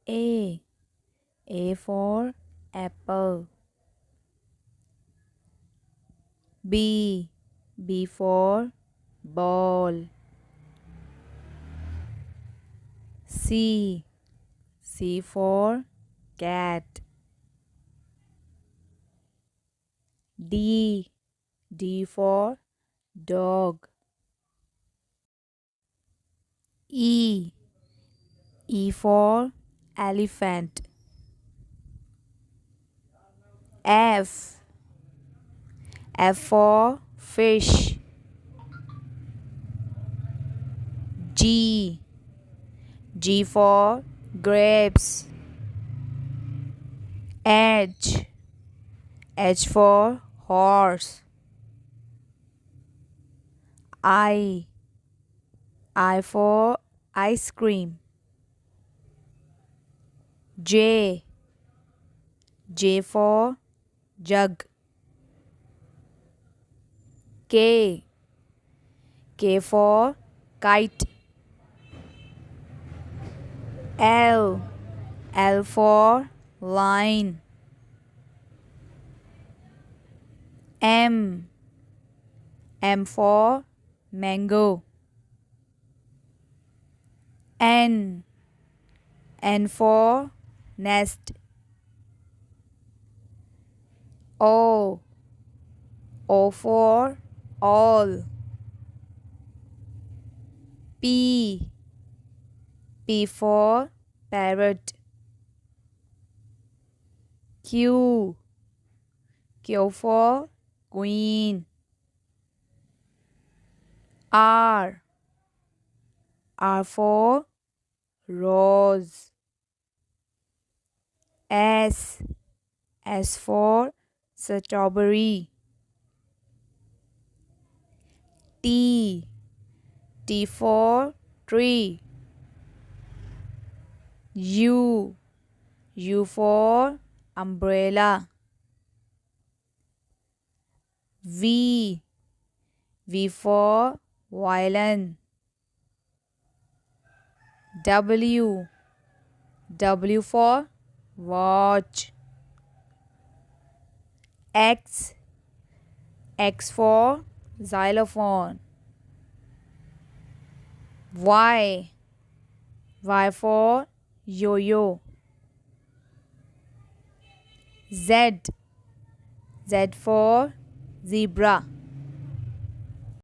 A. A for apple. B. B for ball. C. C for cat. D. D for dog. E. E for elephant. F. F for fish. G. G for grapes. H. H for horse. I. I for ice cream. J. J for jug. K. K for kite. L. L for line. M. M for mango. N. N for nest. O. O for all. P. P for parrot. Q. Q for queen. R. R for rose. S. S for strawberry. T. T for tree. U. U for umbrella. V. V for violin. W. W for watch. X. X for xylophone. Y. Y for yo-yo. Z. Z for zebra.